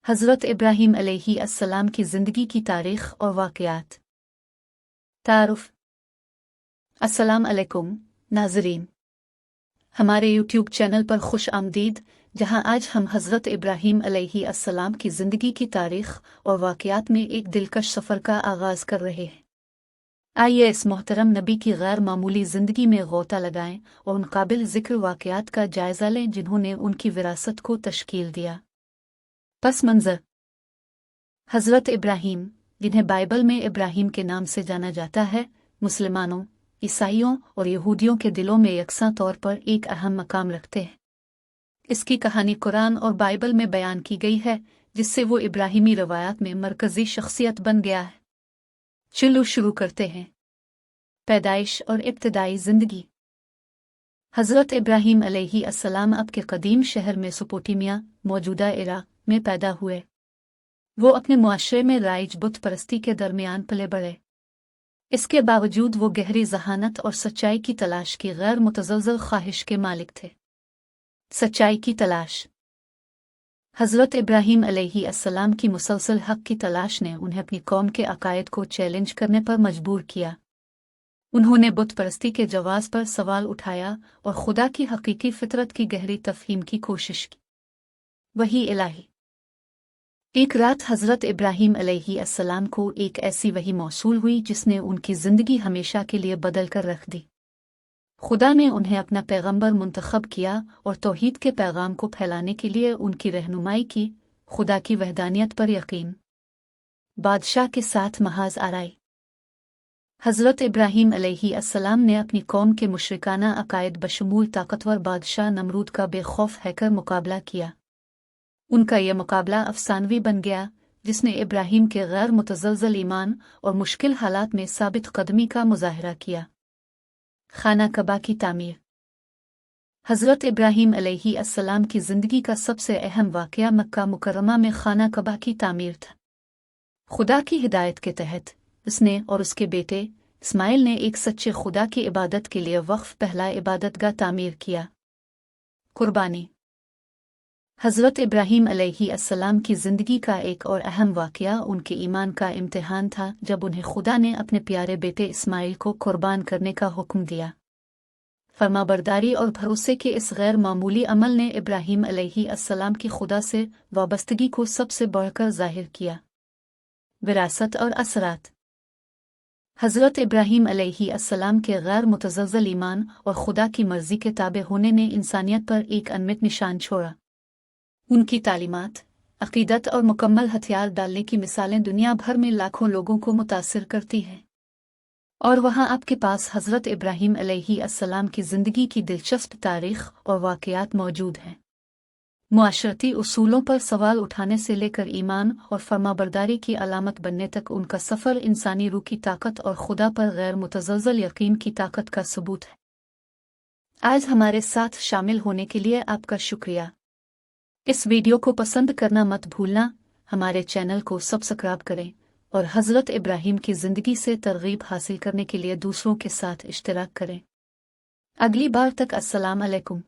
हज़रत इब्राहीम अलैहिस्सलाम की ज़िंदगी की तारीख़ और वाक़यात। तारुफ़। अस्सलाम अलैकुम नाज़रीन, हमारे यूट्यूब चैनल पर खुश आमदीद, जहाँ आज हम हज़रत इब्राहीम अलैहिस्सलाम की ज़िंदगी की तारीख़ और वाक़यात में एक दिलकश सफ़र का आगाज़ कर रहे हैं। आइए इस मोहतरम नबी की गैर मामूली ज़िंदगी में गोता लगाएं और उन काबिल ज़िक्र वाक़यात का जायज़ा लें जिन्होंने उनकी विरासत को तश्कील दिया। पस मंज़र। हज़रत इब्राहीम, जिन्हें बाइबल में इब्राहीम के नाम से जाना जाता है, मुसलमानों, ईसाइयों और यहूदियों के दिलों में यकसा तौर पर एक अहम मकाम रखते हैं। इसकी कहानी कुरान और बाइबल में बयान की गई है, जिससे वो इब्राहिमी रवायात में मरकज़ी शख्सियत बन गया है। चलो शुरू करते हैं। पैदाइश और इब्तदाई ज़िंदगी। हज़रत इब्राहीम अलैहिस्सलाम अब के कदीम शहर मेसोपोटामिया, मौजूदा इराक़ में पैदा हुए। वो अपने मुआशरे में राइज बुत परस्ती के दरमियान पले बढ़े। इसके बावजूद वो गहरी ज़हानत और सच्चाई की तलाश की गैर मुतज़लज़ल ख्वाहिश के मालिक थे। सच्चाई की तलाश। हज़रत इब्राहीम अलैहिस्सलाम की मुसलसल हक़ की तलाश ने उन्हें अपनी कौम के अकायद को चैलेंज करने पर मजबूर किया। उन्होंने बुत परस्ती के जवाज़ पर सवाल उठाया और खुदा की हकीकी फ़ितरत की गहरी तफ़हीम की कोशिश की। वही इलाही। एक रात हज़रत इब्राहीम अलैहिस्सलाम को एक ऐसी वही मौसूल हुई जिसने उनकी ज़िंदगी हमेशा के लिए बदल कर रख दी। खुदा ने उन्हें अपना पैगंबर मुंतखब किया और तौहीद के पैगाम को फैलाने के लिए उनकी रहनुमाई की। खुदा की वहदानियत पर यकीन। बादशाह के साथ महाज आराई। हज़रत इब्राहीम अलैहिस्सलाम ने अपनी कौम के मुशरिकाना अकायद बशमूल ताकतवर बादशाह नमरूद का बेखौफ हैकर मुकाबला किया। उनका यह मुकाबला अफसानवी बन गया, जिसने इब्राहीम के गैर मुतज़लज़ल ईमान और मुश्किल हालात में साबित कदमी का मुज़ाहरा किया। खाना कबा की तामीर। हज़रत इब्राहीम अलैहिस्सलाम की ज़िंदगी का सबसे अहम वाक़या मक्का मुकर्रमा में खाना कबा की तामीर था। खुदा की हिदायत के तहत उसने और उसके बेटे इस्माइल ने एक सच्चे खुदा की इबादत के लिए वक्फ पहला इबादतगाह तामीर किया। कुर्बानी। हज़रत इब्राहीम अलैहिस्सलाम की ज़िंदगी का एक और अहम वाक़या उनके ईमान का इम्तिहान था, जब उन्हें खुदा ने अपने प्यारे बेटे इस्माइल को कुर्बान करने का हुक्म दिया। फरमाबरदारी और भरोसे के इस गैर मामूली अमल ने इब्राहीम अलैहिस्सलाम की खुदा से वाबस्तगी को सबसे बढ़कर ज़ाहिर किया। विरासत और असरात। हज़रत इब्राहीम अलैहिस्सलाम के गैर मुतज़लज़ल ईमान और खुदा की मर्ज़ी के ताबे होने ने इंसानियत पर एक अनमित निशान छोड़ा। उनकी तालीमात, अक़ीदत और मुकम्मल हथियार डालने की मिसालें दुनिया भर में लाखों लोगों को मुतासिर करती हैं। और वहाँ आपके पास हज़रत इब्राहीम अलैहिस्सलाम की ज़िंदगी की दिलचस्प तारीख़ और वाक़यात मौजूद हैं। मुआशरती उसूलों पर सवाल उठाने से लेकर ईमान और फरमाबरदारी की अलामत बनने तक उनका सफ़र इंसानी रूह की ताकत और खुदा पर गैर मुतज़लज़ल यकीन की ताकत का सबूत है। आज हमारे साथ शामिल होने के लिए आपका शुक्रिया। इस वीडियो को पसंद करना मत भूलना, हमारे चैनल को सब्सक्राइब करें और हज़रत इब्राहीम की ज़िंदगी से तरगीब हासिल करने के लिए दूसरों के साथ इश्तिराक करें। अगली बार तक अस्सलाम अलैकुम।